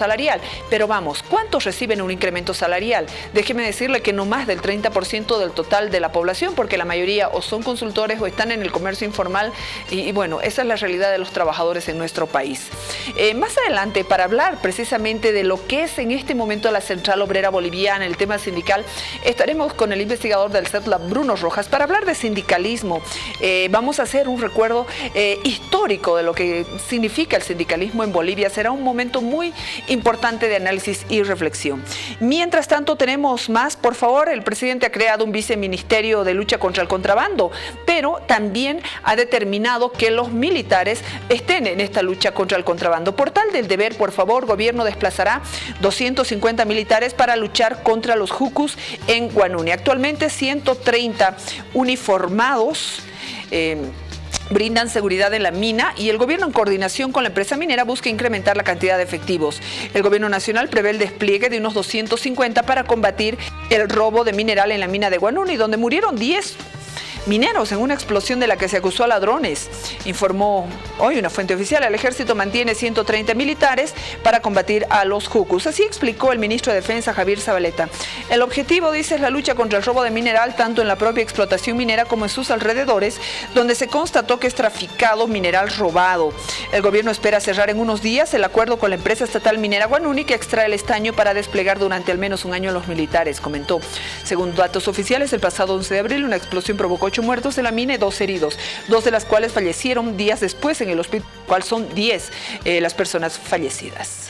salarial. Pero vamos, ¿cuántos reciben un incremento salarial? Déjeme decirle que no más del 30% del total de la población, porque la mayoría o son consultores o están en el comercio informal y bueno, esa es la realidad de los trabajadores en nuestro país. Más adelante, para hablar precisamente de lo que es en este momento la Central Obrera Boliviana, el tema sindical, estaremos con el investigador del CETLAB, Bruno Rojas, para hablar de sindicalismo. Vamos a hacer un recuerdo histórico de lo que significa el sindicalismo en Bolivia. Será un momento muy importante de análisis y reflexión. Mientras tanto, tenemos más. Por favor, el presidente ha creado un viceministerio de lucha contra el contrabando, pero también ha determinado que los militares estén en esta lucha contra el contrabando. Por tal del deber, por favor, gobierno desplazará 250 militares para luchar contra los jucus en Guanuni. Actualmente 130 uniformados brindan seguridad en la mina y el gobierno, en coordinación con la empresa minera, busca incrementar la cantidad de efectivos. El gobierno nacional prevé el despliegue de unos 250 para combatir el robo de mineral en la mina de Guanuni, donde murieron 10 mineros en una explosión de la que se acusó a ladrones. Informó hoy una fuente oficial. El ejército mantiene 130 militares para combatir a los jucus. Así explicó el ministro de Defensa, Javier Zabaleta. El objetivo, dice, es la lucha contra el robo de mineral, tanto en la propia explotación minera como en sus alrededores, donde se constató que es traficado mineral robado. El gobierno espera cerrar en unos días el acuerdo con la empresa estatal minera Guanuni, que extrae el estaño para desplegar durante al menos un año a los militares, comentó. Según datos oficiales, el pasado 11 de abril una explosión provocó 8 muertos en la mina y 2 heridos, 2 de las cuales fallecieron días después en el hospital, cual son 10 las personas fallecidas.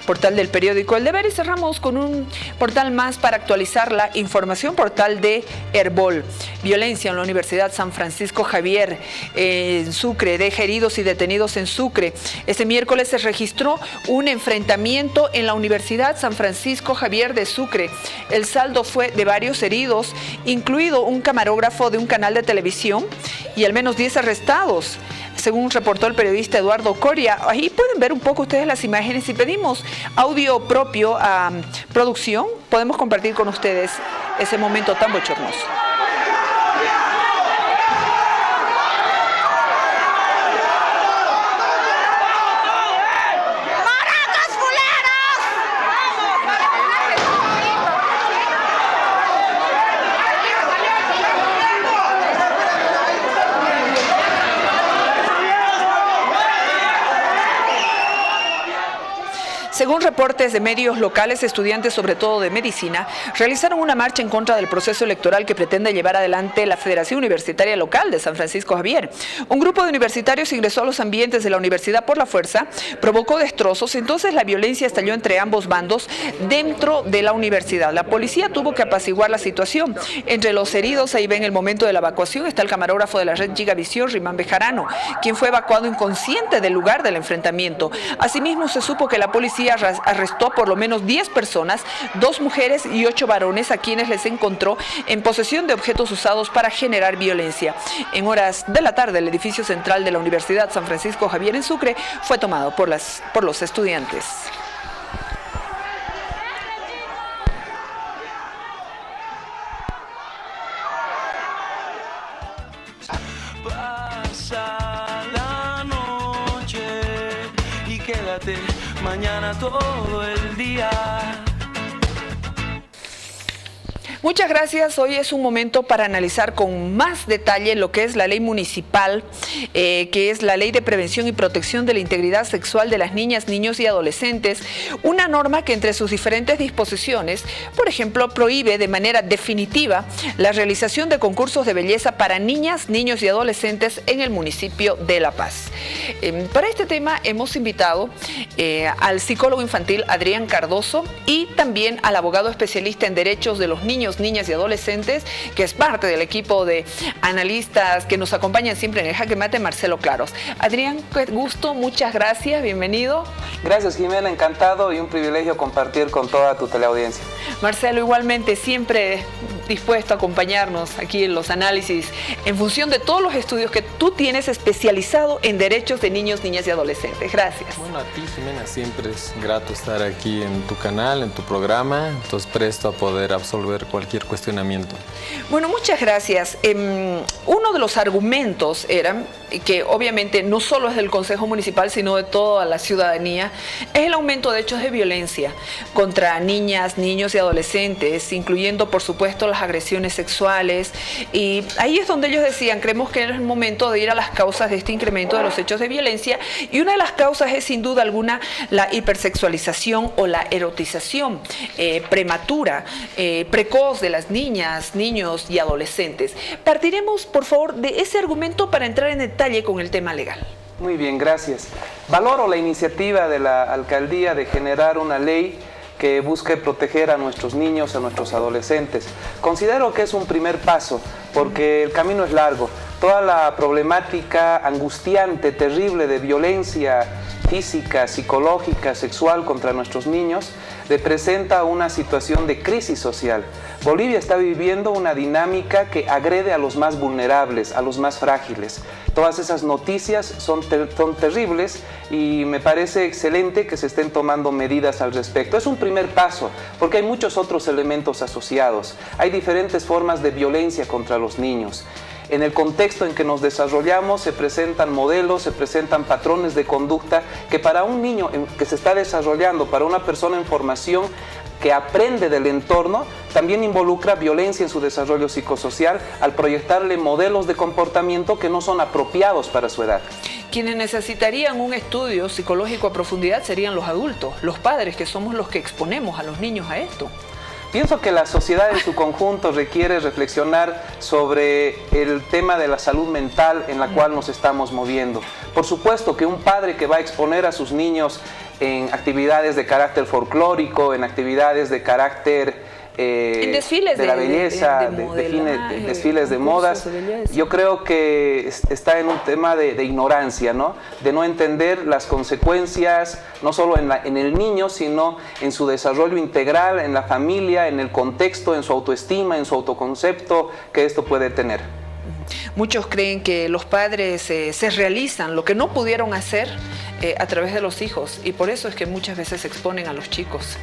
Portal del periódico El Deber, y cerramos con un portal más para actualizar la información. Portal de Herbol. Violencia en la Universidad San Francisco Javier en Sucre, deja heridos y detenidos en Sucre. Este miércoles se registró un enfrentamiento en la Universidad San Francisco Javier de Sucre. El saldo fue de varios heridos, incluido un camarógrafo de un canal de televisión, y al menos 10 arrestados, según reportó el periodista Eduardo Coria. Ahí pueden ver un poco ustedes las imágenes. Si pedimos audio propio a producción, podemos compartir con ustedes ese momento tan bochornoso. Según reportes de medios locales, estudiantes, sobre todo de medicina, realizaron una marcha en contra del proceso electoral que pretende llevar adelante la Federación Universitaria Local de San Francisco Javier. Un grupo de universitarios ingresó a los ambientes de la universidad por la fuerza, provocó destrozos, entonces la violencia estalló entre ambos bandos dentro de la universidad. La policía tuvo que apaciguar la situación. Entre los heridos, ahí ven el momento de la evacuación, está el camarógrafo de la red Gigavisión, Rimán Bejarano, quien fue evacuado inconsciente del lugar del enfrentamiento. Asimismo, se supo que la policía arrestó por lo menos 10 personas, 2 mujeres y 8 varones, a quienes les encontró en posesión de objetos usados para generar violencia. En horas de la tarde, el edificio central de la Universidad San Francisco Javier en Sucre fue tomado por los estudiantes. Quédate mañana todo el día. Muchas gracias. Hoy es un momento para analizar con más detalle lo que es la ley municipal, que es la Ley de Prevención y Protección de la Integridad Sexual de las Niñas, Niños y Adolescentes. Una norma que entre sus diferentes disposiciones, por ejemplo, prohíbe de manera definitiva la realización de concursos de belleza para niñas, niños y adolescentes en el municipio de La Paz. Para este tema hemos invitado al psicólogo infantil Adrián Cardoso y también al abogado especialista en derechos de los niños, niñas y adolescentes, que es parte del equipo de analistas que nos acompañan siempre en el Jaque Mate, Marcelo Claros. Adrián, qué gusto, muchas gracias, bienvenido. Gracias, Jimena, encantado y un privilegio compartir con toda tu teleaudiencia. Marcelo, igualmente siempre dispuesto a acompañarnos aquí en los análisis en función de todos los estudios que tú tienes especializado en derechos de niños, niñas y adolescentes. Gracias. Bueno, a ti, Jimena, siempre es grato estar aquí en tu canal, en tu programa, entonces presto a poder absolver cualquier cuestionamiento. Bueno, muchas gracias. Uno de los argumentos era que obviamente no solo es del Consejo Municipal, sino de toda la ciudadanía, es el aumento de hechos de violencia contra niñas, niños y adolescentes, incluyendo por supuesto las agresiones sexuales, y ahí es donde ellos decían, creemos que es el momento de ir a las causas de este incremento de los hechos de violencia, y una de las causas es sin duda alguna la hipersexualización o la erotización prematura, precoz de las niñas, niños y adolescentes. Partiremos por favor de ese argumento para entrar en detalle con el tema legal. Muy bien, gracias. Valoro la iniciativa de la alcaldía de generar una ley que busque proteger a nuestros niños, a nuestros adolescentes. Considero que es un primer paso, porque el camino es largo. Toda la problemática angustiante, terrible de violencia física, psicológica, sexual contra nuestros niños representa una situación de crisis social. Bolivia está viviendo una dinámica que agrede a los más vulnerables, a los más frágiles. Todas esas noticias son terribles y me parece excelente que se estén tomando medidas al respecto. Es un primer paso, porque hay muchos otros elementos asociados. Hay diferentes formas de violencia contra los niños. En el contexto en que nos desarrollamos se presentan modelos, se presentan patrones de conducta que para un niño que se está desarrollando, para una persona en formación que aprende del entorno, también involucra violencia en su desarrollo psicosocial al proyectarle modelos de comportamiento que no son apropiados para su edad. Quienes necesitarían un estudio psicológico a profundidad serían los adultos, los padres, que somos los que exponemos a los niños a esto. Pienso que la sociedad en su conjunto requiere reflexionar sobre el tema de la salud mental en la cual nos estamos moviendo. Por supuesto que un padre que va a exponer a sus niños en actividades de carácter folclórico, en actividades de carácter en desfiles de la belleza, desfiles de modas, yo creo que está en un tema de ignorancia, ¿no? De no entender las consecuencias, no solo en el niño, sino en su desarrollo integral, en la familia, en el contexto, en su autoestima, en su autoconcepto que esto puede tener. Muchos creen que los padres se realizan lo que no pudieron hacer a través de los hijos, y por eso es que muchas veces se exponen a los chicos.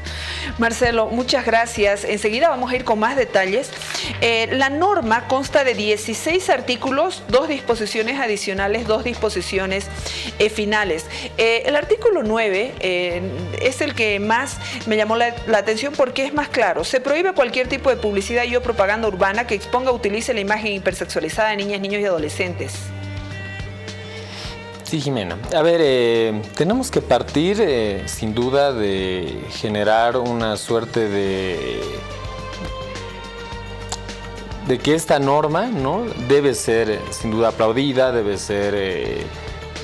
Marcelo, muchas gracias. Enseguida vamos a ir con más detalles. La norma consta de 16 artículos, 2 disposiciones adicionales, 2 disposiciones finales. El artículo 9 es el que más me llamó la atención porque es más claro. Se prohíbe cualquier tipo de publicidad y o propaganda urbana que exponga o utilice la imagen hipersexualizada de niñas, niños y adolescentes. Sí, Jimena. A ver, tenemos que partir sin duda de generar una suerte de que esta norma, ¿no?, debe ser sin duda aplaudida, debe ser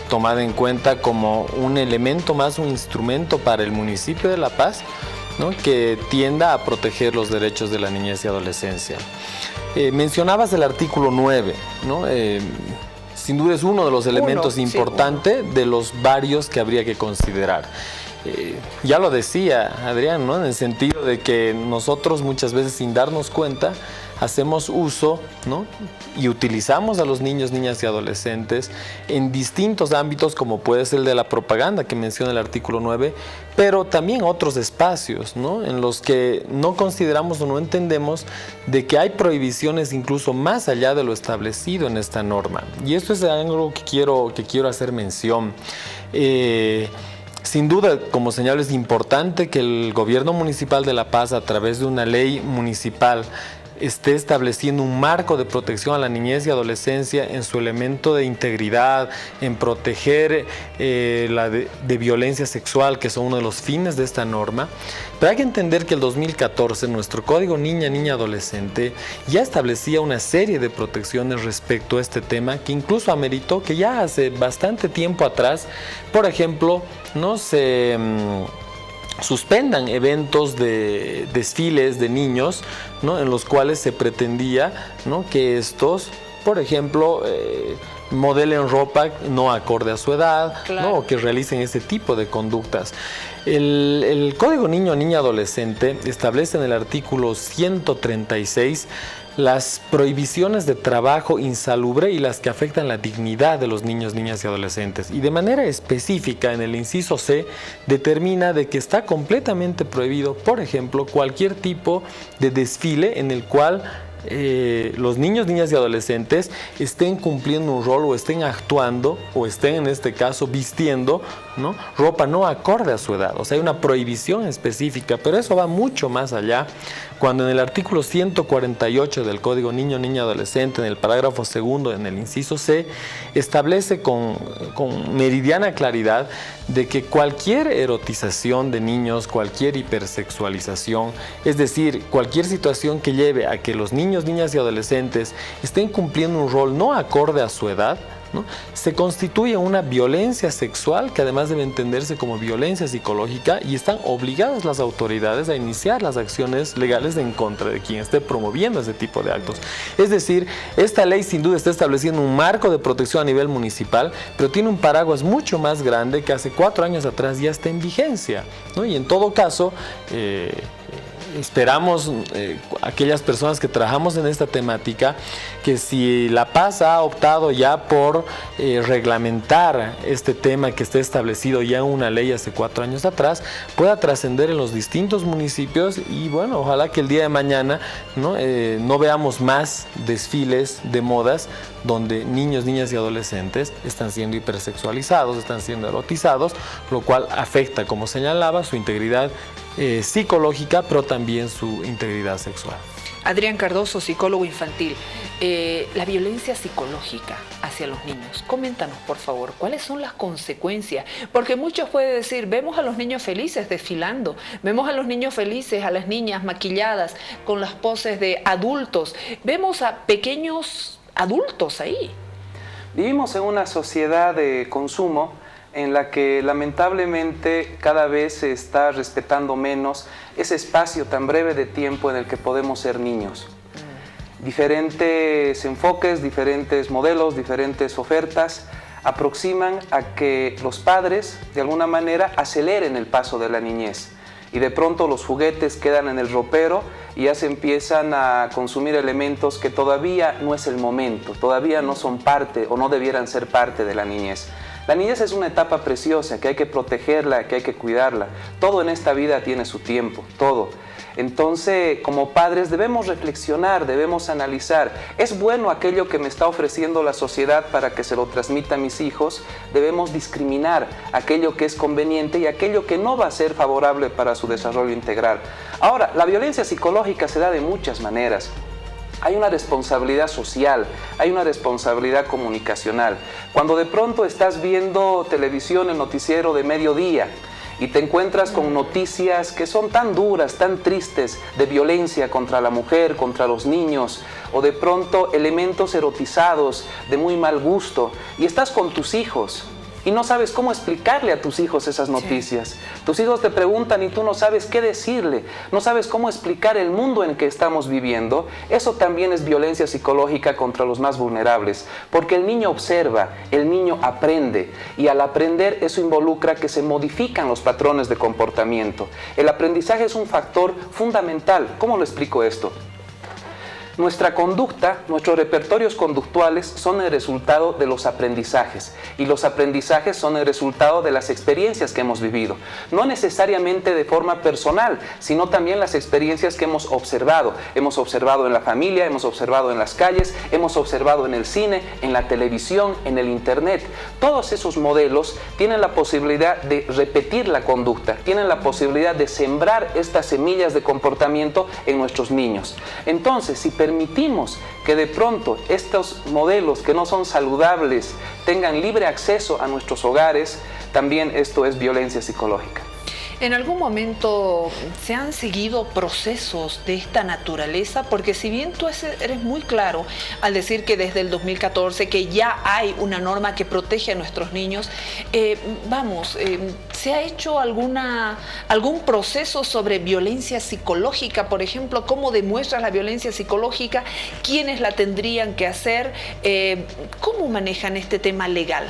tomada en cuenta como un elemento más, un instrumento para el municipio de La Paz, ¿no?, que tienda a proteger los derechos de la niñez y adolescencia. Mencionabas el artículo 9, ¿no? Sin duda es uno de los elementos importantes de los varios que habría que considerar. Ya lo decía Adrián, ¿no?, en el sentido de que nosotros muchas veces sin darnos cuenta hacemos uso, ¿no?, y utilizamos a los niños, niñas y adolescentes en distintos ámbitos, como puede ser el de la propaganda que menciona el artículo 9, pero también otros espacios, ¿no?, en los que no consideramos o no entendemos de que hay prohibiciones incluso más allá de lo establecido en esta norma. Y esto es algo que quiero hacer mención. Sin duda, como señalo, es importante que el gobierno municipal de La Paz, a través de una ley municipal, esté estableciendo un marco de protección a la niñez y adolescencia en su elemento de integridad, en proteger de violencia sexual, que son uno de los fines de esta norma. Pero hay que entender que el 2014 nuestro Código Niña, Niña, Adolescente ya establecía una serie de protecciones respecto a este tema, que incluso ameritó que ya hace bastante tiempo atrás, por ejemplo, no se suspendan eventos de desfiles de niños, ¿no?, en los cuales se pretendía, ¿no?, que estos, por ejemplo, modelen ropa no acorde a su edad, Claro. ¿no? O que realicen ese tipo de conductas. El Código Niño-Niña Adolescente establece en el artículo 136 las prohibiciones de trabajo insalubre y las que afectan la dignidad de los niños, niñas y adolescentes. Y de manera específica, en el inciso C, determina de que está completamente prohibido, por ejemplo, cualquier tipo de desfile en el cual los niños, niñas y adolescentes estén cumpliendo un rol o estén actuando o estén en este caso vistiendo, ¿no?, ropa no acorde a su edad. O sea, hay una prohibición específica, pero eso va mucho más allá. Cuando en el artículo 148 del Código Niño, Niña, Adolescente, en el parágrafo segundo, en el inciso C, establece con meridiana claridad de que cualquier erotización de niños, cualquier hipersexualización, es decir, cualquier situación que lleve a que los niños, niñas y adolescentes estén cumpliendo un rol no acorde a su edad, ¿no?, se constituye una violencia sexual que además debe entenderse como violencia psicológica, y están obligadas las autoridades a iniciar las acciones legales en contra de quien esté promoviendo ese tipo de actos. Es decir, esta ley sin duda está estableciendo un marco de protección a nivel municipal, pero tiene un paraguas mucho más grande que hace 4 años atrás ya está en vigencia, ¿no? Y en todo caso, esperamos, aquellas personas que trabajamos en esta temática, que si La Paz ha optado ya por reglamentar este tema que está establecido ya en una ley hace 4 años atrás, pueda trascender en los distintos municipios, y bueno, ojalá que el día de mañana no veamos más desfiles de modas donde niños, niñas y adolescentes están siendo hipersexualizados, están siendo erotizados, lo cual afecta, como señalaba, su integridad psicológica, pero también su integridad sexual. Adrián Cardoso, psicólogo infantil. La violencia psicológica hacia los niños. Coméntanos, por favor, ¿cuáles son las consecuencias? Porque muchos pueden decir, vemos a los niños felices desfilando, vemos a los niños felices, a las niñas maquilladas con las poses de adultos, vemos a pequeños adultos ahí. Vivimos en una sociedad de consumo en la que lamentablemente cada vez se está respetando menos ese espacio tan breve de tiempo en el que podemos ser niños. Diferentes enfoques, diferentes modelos, diferentes ofertas aproximan a que los padres de alguna manera aceleren el paso de la niñez. Y de pronto los juguetes quedan en el ropero y ya se empiezan a consumir elementos que todavía no es el momento, todavía no son parte o no debieran ser parte de la niñez. La niñez es una etapa preciosa que hay que protegerla, que hay que cuidarla. Todo en esta vida tiene su tiempo, todo. Entonces, como padres debemos reflexionar, debemos analizar. ¿Es bueno aquello que me está ofreciendo la sociedad para que se lo transmita a mis hijos? Debemos discriminar aquello que es conveniente y aquello que no va a ser favorable para su desarrollo integral. Ahora, la violencia psicológica se da de muchas maneras. Hay una responsabilidad social, hay una responsabilidad comunicacional. Cuando de pronto estás viendo televisión, el noticiero de mediodía, y te encuentras con noticias que son tan duras, tan tristes, de violencia contra la mujer, contra los niños, o de pronto elementos erotizados de muy mal gusto, y estás con tus hijos, y no sabes cómo explicarle a tus hijos esas noticias. Sí. Tus hijos te preguntan y tú no sabes qué decirle, no sabes cómo explicar el mundo en que estamos viviendo. Eso también es violencia psicológica contra los más vulnerables, porque el niño observa, el niño aprende, y al aprender eso involucra que se modifican los patrones de comportamiento. El aprendizaje es un factor fundamental. ¿Cómo lo explico esto? Nuestra conducta, nuestros repertorios conductuales son el resultado de los aprendizajes, y los aprendizajes son el resultado de las experiencias que hemos vivido, no necesariamente de forma personal, sino también las experiencias que hemos observado en la familia, hemos observado en las calles, hemos observado en el cine, en la televisión, en el internet. Todos esos modelos tienen la posibilidad de repetir la conducta, tienen la posibilidad de sembrar estas semillas de comportamiento en nuestros niños. Entonces, si permitimos que de pronto estos modelos que no son saludables tengan libre acceso a nuestros hogares, también esto es violencia psicológica. ¿En algún momento se han seguido procesos de esta naturaleza? Porque si bien tú eres muy claro al decir que desde el 2014 que ya hay una norma que protege a nuestros niños, ¿se ha hecho algún proceso sobre violencia psicológica, por ejemplo? ¿Cómo demuestras la violencia psicológica? ¿Quiénes la tendrían que hacer? ¿Cómo manejan este tema legal?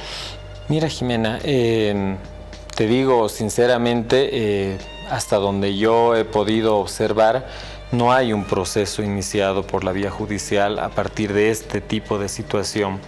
Mira, Jimena, te digo sinceramente, hasta donde yo he podido observar, no hay un proceso iniciado por la vía judicial a partir de este tipo de situación.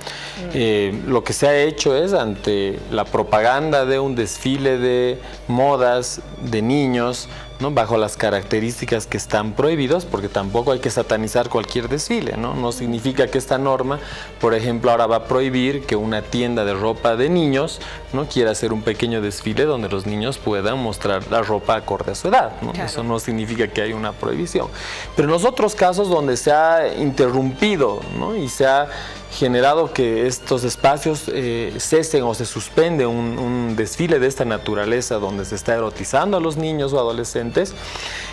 Lo que se ha hecho es ante la propaganda de un desfile de modas de niños, ¿no?, bajo las características que están prohibidos, porque tampoco hay que satanizar cualquier desfile, ¿no? No significa que esta norma, por ejemplo, ahora va a prohibir que una tienda de ropa de niños no quiera hacer un pequeño desfile donde los niños puedan mostrar la ropa acorde a su edad, ¿no? Claro. Eso no significa que haya una prohibición. Pero en los otros casos donde se ha interrumpido, ¿no?, y se ha generado que estos espacios cesen o se suspende un desfile de esta naturaleza donde se está erotizando a los niños o adolescentes,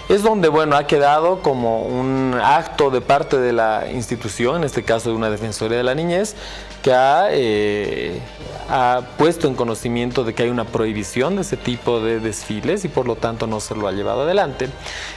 es donde, bueno, ha quedado como un acto de parte de la institución, en este caso de una Defensoría de la Niñez, que ha puesto en conocimiento de que hay una prohibición de ese tipo de desfiles y por lo tanto no se lo ha llevado adelante.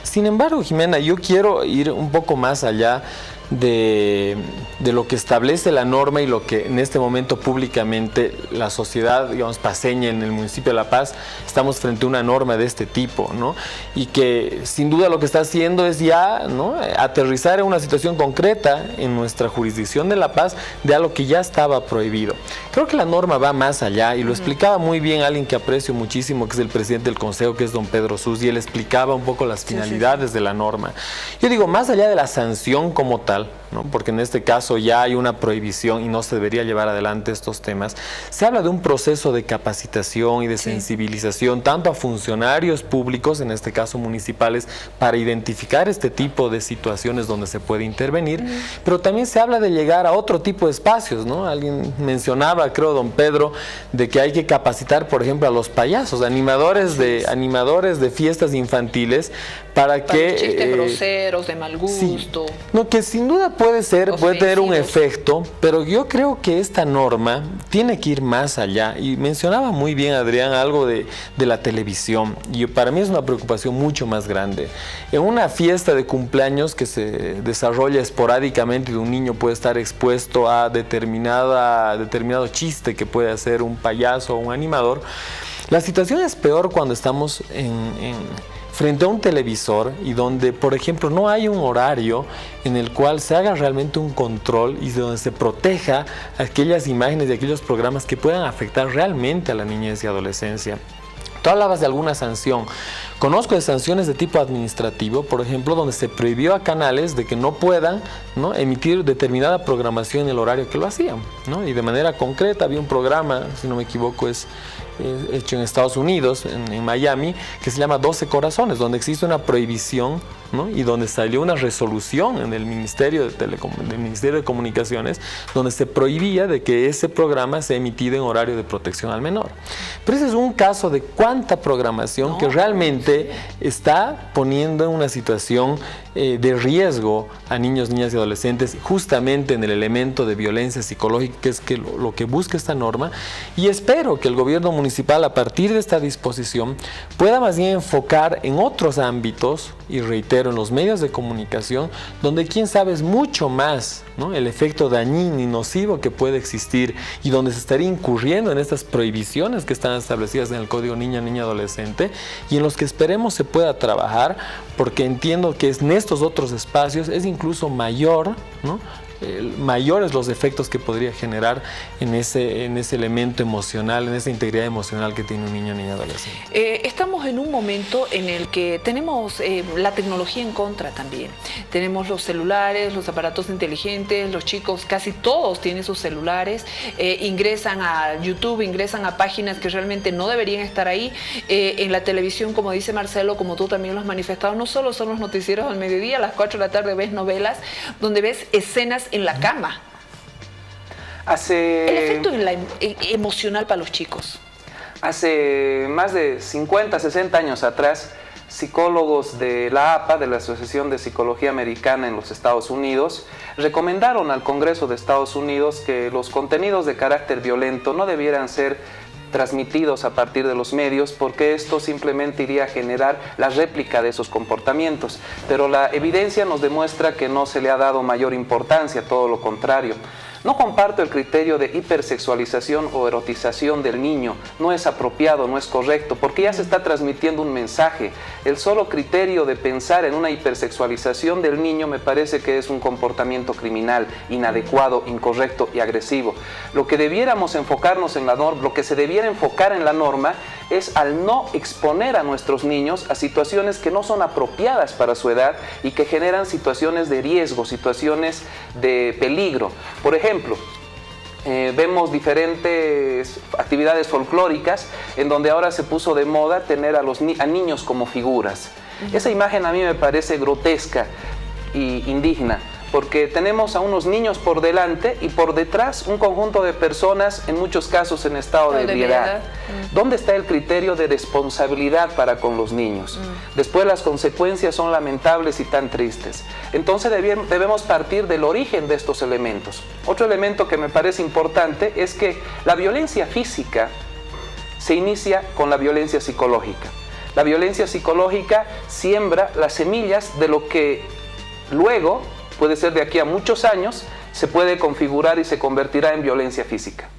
Sin embargo, Jimena, yo quiero ir un poco más allá de lo que establece la norma y lo que en este momento públicamente la sociedad, digamos, paceña en el municipio de La Paz, estamos frente a una norma de este tipo, ¿no? Y que sin duda lo que está haciendo es ya, ¿no?, aterrizar en una situación concreta en nuestra jurisdicción de La Paz de algo que ya estaba prohibido. Creo que la norma va más allá y lo explicaba muy bien alguien que aprecio muchísimo, que es el presidente del Consejo, que es don Pedro Sus, y él explicaba un poco las finalidades de la norma. Yo digo, más allá de la sanción como tal, ¿no?, porque en este caso ya hay una prohibición y no se debería llevar adelante estos temas, se habla de un proceso de capacitación y de sensibilización tanto a funcionarios públicos, en este caso municipales, para identificar este tipo de situaciones donde se puede intervenir, pero también se habla de llegar a otro tipo de espacios, ¿no? Alguien mencionaba, creo, don Pedro, de que hay que capacitar, por ejemplo, a los payasos, animadores de fiestas infantiles, para que chistes groseros, de mal gusto. No, que sin duda puede tener un efecto, pero yo creo que esta norma tiene que ir más allá. Y mencionaba muy bien, Adrián, algo de la televisión, y para mí es una preocupación mucho más grande. En una fiesta de cumpleaños que se desarrolla esporádicamente y un niño puede estar expuesto a determinado chiste que puede hacer un payaso o un animador, la situación es peor cuando estamos frente a un televisor y donde, por ejemplo, no hay un horario en el cual se haga realmente un control y donde se proteja aquellas imágenes y aquellos programas que puedan afectar realmente a la niñez y adolescencia. Tú hablabas de alguna sanción. Conozco de sanciones de tipo administrativo, por ejemplo, donde se prohibió a canales de que no puedan, ¿no?, emitir determinada programación en el horario que lo hacían, ¿no? Y de manera concreta había un programa, si no me equivoco, es hecho en Estados Unidos, en Miami, que se llama 12 Corazones, donde existe una prohibición, ¿no?, y donde salió una resolución en el Ministerio de Comunicaciones, donde se prohibía de que ese programa sea emitido en horario de protección al menor. Pero ese es un caso de cuánta programación que realmente está poniendo en una situación de riesgo a niños, niñas y adolescentes, justamente en el elemento de violencia psicológica, que es lo que busca esta norma, y espero que el gobierno municipal, a partir de esta disposición, pueda más bien enfocar en otros ámbitos, y reitero, en los medios de comunicación, donde quién sabe es mucho más, ¿no?, el efecto dañino y nocivo que puede existir, y donde se estaría incurriendo en estas prohibiciones que están establecidas en el Código Niña, Niña, Adolescente, y en los que esperemos se pueda trabajar, porque entiendo que en estos otros espacios es incluso mayor, ¿no?, mayores los efectos que podría generar en ese elemento emocional, en esa integridad emocional que tiene un niño o niña adolescente. Estamos en un momento en el que tenemos la tecnología en contra también. Tenemos los celulares, los aparatos inteligentes, los chicos, casi todos tienen sus celulares, ingresan a YouTube, ingresan a páginas que realmente no deberían estar ahí. En la televisión, como dice Marcelo, como tú también lo has manifestado, no solo son los noticieros al mediodía, a las 4 de la tarde ves novelas donde ves escenas en la cama. El efecto emocional para los chicos. Hace más de 50, 60 años atrás, psicólogos de la APA, de la Asociación de Psicología Americana en los Estados Unidos, recomendaron al Congreso de Estados Unidos que los contenidos de carácter violento no debieran ser transmitidos a partir de los medios, porque esto simplemente iría a generar la réplica de esos comportamientos. Pero la evidencia nos demuestra que no se le ha dado mayor importancia, todo lo contrario. No comparto el criterio de hipersexualización o erotización del niño. No es apropiado, no es correcto, porque ya se está transmitiendo un mensaje. El solo criterio de pensar en una hipersexualización del niño me parece que es un comportamiento criminal, inadecuado, incorrecto y agresivo. Lo que debiéramos enfocarnos en la norma, lo que se debiera enfocar en la norma es al no exponer a nuestros niños a situaciones que no son apropiadas para su edad y que generan situaciones de riesgo, situaciones de peligro. Por ejemplo, vemos diferentes actividades folclóricas en donde ahora se puso de moda tener a niños como figuras. Esa imagen a mí me parece grotesca y indigna, porque tenemos a unos niños por delante y por detrás un conjunto de personas, en muchos casos en estado de ebriedad. ¿Dónde está el criterio de responsabilidad para con los niños? Después las consecuencias son lamentables y tan tristes. Entonces debemos partir del origen de estos elementos. Otro elemento que me parece importante es que la violencia física se inicia con la violencia psicológica. La violencia psicológica siembra las semillas de lo que luego, puede ser de aquí a muchos años, se puede configurar y se convertirá en violencia física.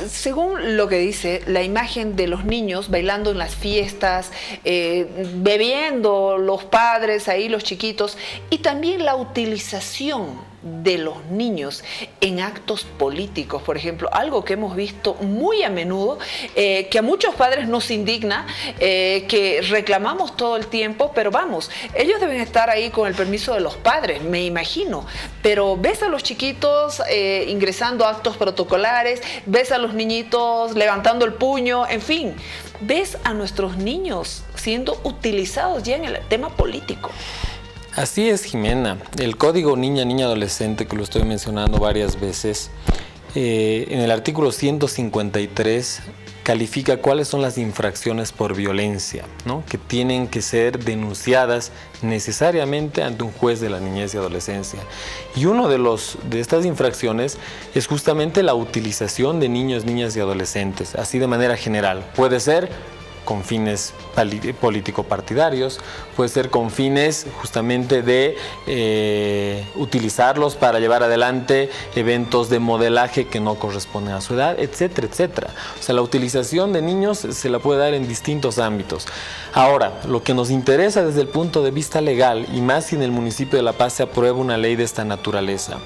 Según lo que dice, la imagen de los niños bailando en las fiestas, bebiendo los padres ahí, los chiquitos, y también la utilización de los niños en actos políticos, por ejemplo, algo que hemos visto muy a menudo, que a muchos padres nos indigna, que reclamamos todo el tiempo, pero vamos, ellos deben estar ahí con el permiso de los padres, me imagino, pero ves a los chiquitos ingresando a actos protocolares, ves a los niñitos levantando el puño, en fin, ves a nuestros niños siendo utilizados ya en el tema político. Así es, Jimena. El Código Niña Adolescente, que lo estoy mencionando varias veces, en el artículo 153 califica cuáles son las infracciones por violencia, ¿no?, que tienen que ser denunciadas necesariamente ante un juez de la niñez y adolescencia. Y uno de estas infracciones es justamente la utilización de niños, niñas y adolescentes, así de manera general. Puede ser con fines político-partidarios, puede ser con fines justamente de utilizarlos para llevar adelante eventos de modelaje que no corresponden a su edad, etcétera, etcétera. O sea, la utilización de niños se la puede dar en distintos ámbitos. Ahora, lo que nos interesa desde el punto de vista legal, y más si en el municipio de La Paz se aprueba una ley de esta naturaleza,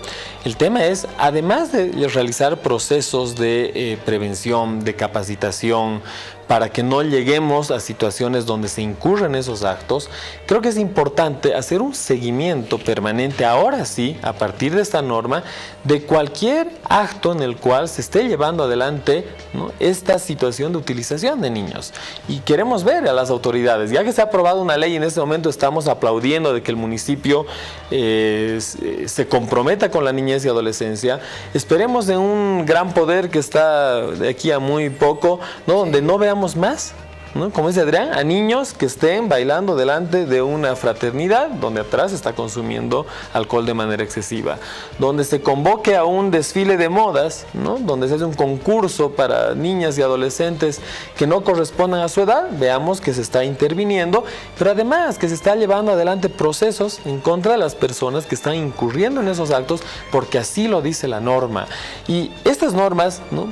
el tema es, además de realizar procesos de prevención, de capacitación, para que no lleguemos a situaciones donde se incurren esos actos, creo que es importante hacer un seguimiento permanente, ahora sí, a partir de esta norma, de cualquier acto en el cual se esté llevando adelante, ¿no?, esta situación de utilización de niños. Y queremos ver a las autoridades, ya que se ha aprobado una ley, en este momento estamos aplaudiendo de que el municipio se comprometa con la niñez y adolescencia. Esperemos en un gran poder que está de aquí a muy poco, ¿no?, donde no veamos más, ¿no?, como dice Adrián, a niños que estén bailando delante de una fraternidad donde atrás se está consumiendo alcohol de manera excesiva, donde se convoque a un desfile de modas, ¿no?, donde se hace un concurso para niñas y adolescentes que no correspondan a su edad. Veamos que se está interviniendo, pero además que se está llevando adelante procesos en contra de las personas que están incurriendo en esos actos, porque así lo dice la norma. Y estas normas, ¿no?,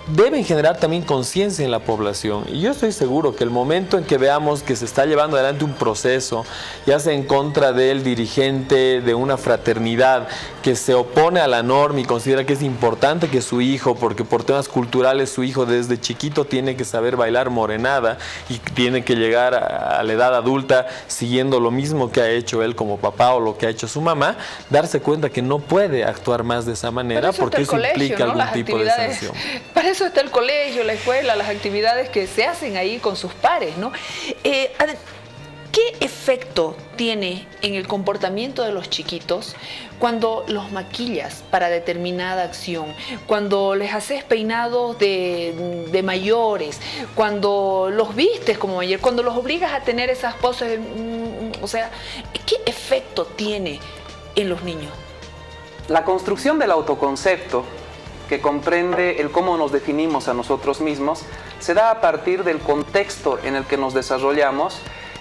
deben generar también conciencia en la población, y yo estoy seguro que el momento en que veamos que se está llevando adelante un proceso, ya sea en contra del dirigente de una fraternidad que se opone a la norma y considera que es importante que su hijo, porque por temas culturales su hijo desde chiquito tiene que saber bailar morenada y tiene que llegar a la edad adulta siguiendo lo mismo que ha hecho él como papá o lo que ha hecho su mamá, darse cuenta que no puede actuar más de esa manera, porque eso implica algún tipo de sanción. Para eso está el colegio, la escuela, las actividades que se hacen ahí con sus pares, ¿no? ¿Qué ¿qué efecto tiene en el comportamiento de los chiquitos cuando los maquillas para determinada acción, cuando les haces peinados de mayores, cuando los vistes como mayor, cuando los obligas a tener esas poses? O sea, ¿qué efecto tiene en los niños? La construcción del autoconcepto, que comprende el cómo nos definimos a nosotros mismos, se da a partir del contexto en el que nos desarrollamos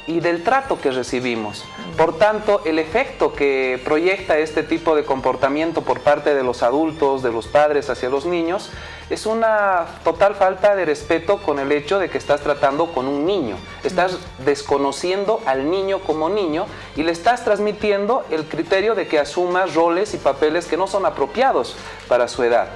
y del trato que recibimos. Por tanto, el efecto que proyecta este tipo de comportamiento por parte de los adultos, de los padres hacia los niños, es una total falta de respeto con el hecho de que estás tratando con un niño. Estás desconociendo al niño como niño y le estás transmitiendo el criterio de que asuma roles y papeles que no son apropiados para su edad.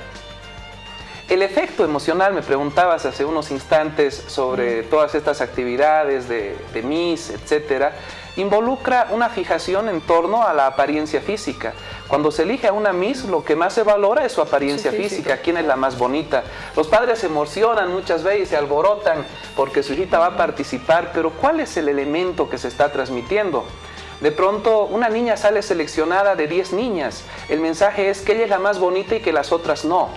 El efecto emocional, me preguntabas hace unos instantes sobre todas estas actividades de Miss, etcétera, involucra una fijación en torno a la apariencia física. Cuando se elige a una Miss, lo que más se valora es su apariencia física, quién es la más bonita. Los padres se emocionan muchas veces, se alborotan porque su hijita va a participar, pero ¿cuál es el elemento que se está transmitiendo? De pronto, una niña sale seleccionada de 10 niñas. El mensaje es que ella es la más bonita y que las otras no.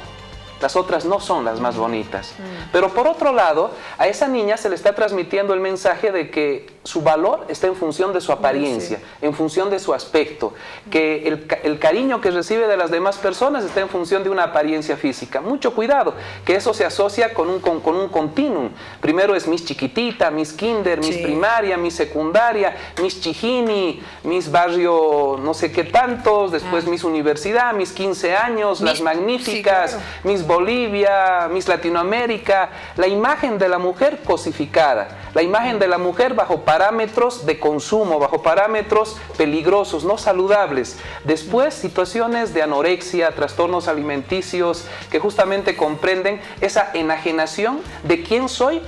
Las otras no son las más bonitas. Pero por otro lado, a esa niña se le está transmitiendo el mensaje de que su valor está en función de su apariencia, en función de su aspecto, que el cariño que recibe de las demás personas está en función de una apariencia física. Mucho cuidado, que eso se asocia con un continuum. Primero es Miss Chiquitita, Miss Kinder, Miss Primaria, Miss Secundaria, Miss Chijini, Miss Barrio no sé qué tantos, después Miss Universidad, Miss 15 años, Las Magníficas, Miss Bolivia, Miss Latinoamérica. La imagen de la mujer cosificada, la imagen de la mujer bajo parámetros de consumo, bajo parámetros peligrosos, no saludables. Después, situaciones de anorexia, trastornos alimenticios, que justamente comprenden esa enajenación de quién soy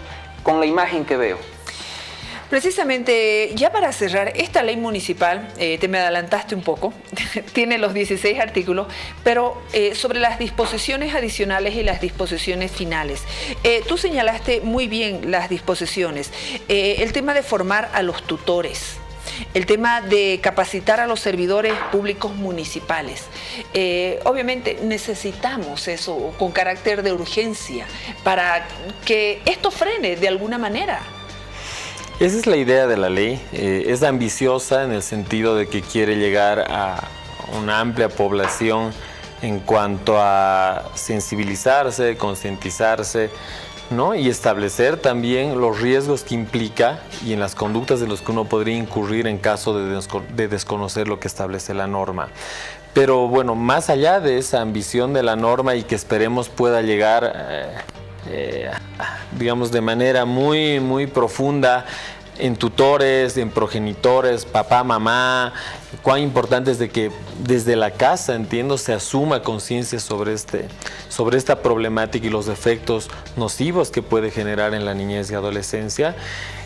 con la imagen que veo. Precisamente, ya para cerrar, esta ley municipal, te me adelantaste un poco, tiene los 16 artículos, pero sobre las disposiciones adicionales y las disposiciones finales. Tú señalaste muy bien las disposiciones, el tema de formar a los tutores, el tema de capacitar a los servidores públicos municipales. Obviamente necesitamos eso con carácter de urgencia para que esto frene de alguna manera. Esa es la idea de la ley. Es ambiciosa en el sentido de que quiere llegar a una amplia población en cuanto a sensibilizarse, concientizarse, ¿no? Y establecer también los riesgos que implica y en las conductas de los que uno podría incurrir en caso de desconocer lo que establece la norma. Pero bueno, más allá de esa ambición de la norma y que esperemos pueda llegar digamos de manera muy profunda en tutores, en progenitores, papá, mamá, cuán importante es de que desde la casa, entiendo, se asuma conciencia sobre esta problemática y los efectos nocivos que puede generar en la niñez y adolescencia.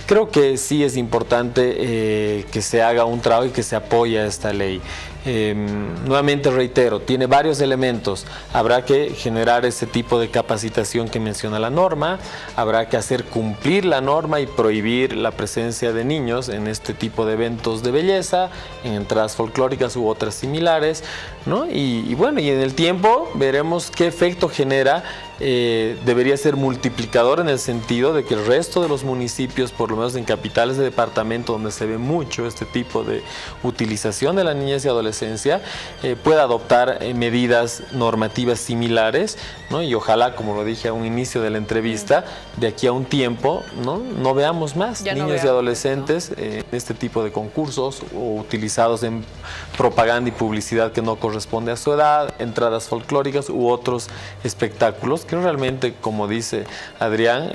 Creo que sí es importante que se haga un trabajo y que se apoye a esta ley. Nuevamente reitero, tiene varios elementos. Habrá que generar ese tipo de capacitación que menciona la norma, habrá que hacer cumplir la norma y prohibir la presencia de niños en este tipo de eventos de belleza, en entradas folclóricas u otras similares, ¿no? Y bueno, y en el tiempo veremos qué efecto genera. Debería ser multiplicador en el sentido de que el resto de los municipios, por lo menos en capitales de departamento donde se ve mucho este tipo de utilización de la niñez y adolescencia, pueda adoptar medidas normativas similares, ¿no? Y ojalá, como lo dije a un inicio de la entrevista, de aquí a un tiempo no veamos más niños y adolescentes en este tipo de concursos o utilizados en propaganda y publicidad que no corresponde a su edad, entradas folclóricas u otros espectáculos que realmente, como dice Adrián,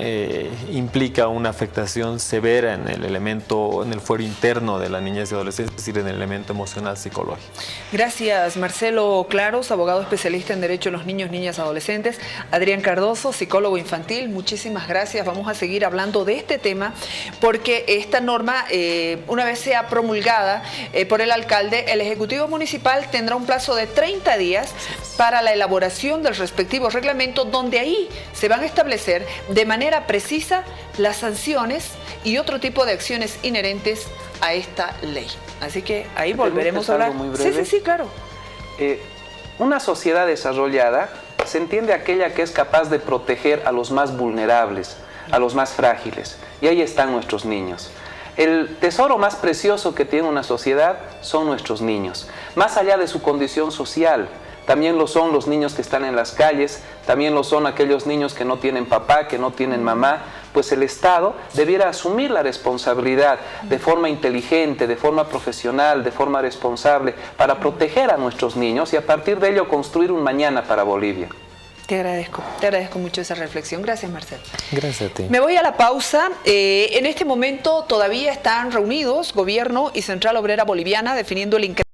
implica una afectación severa en el fuero interno de la niñez y adolescencia, es decir, en el elemento emocional psicológico. Gracias, Marcelo Claros, abogado especialista en Derecho de los Niños, Niñas, Adolescentes. Adrián Cardoso, psicólogo infantil, muchísimas gracias. Vamos a seguir hablando de este tema porque esta norma, una vez sea promulgada por el alcalde, el Ejecutivo Municipal tendrá un plazo de 30 días para la elaboración del respectivo reglamento, donde ahí se van a establecer de manera precisa las sanciones y otro tipo de acciones inherentes a esta ley. Así que ahí volveremos a hablar. ¿Muy breve? Sí, claro. Una sociedad desarrollada se entiende aquella que es capaz de proteger a los más vulnerables, a los más frágiles. Y ahí están nuestros niños. El tesoro más precioso que tiene una sociedad son nuestros niños. Más allá de su condición social, también lo son los niños que están en las calles, también lo son aquellos niños que no tienen papá, que no tienen mamá, pues el Estado debiera asumir la responsabilidad de forma inteligente, de forma profesional, de forma responsable, para proteger a nuestros niños y a partir de ello construir un mañana para Bolivia. Te agradezco mucho esa reflexión. Gracias, Marcelo. Gracias a ti. Me voy a la pausa. En este momento todavía están reunidos Gobierno y Central Obrera Boliviana definiendo el incremento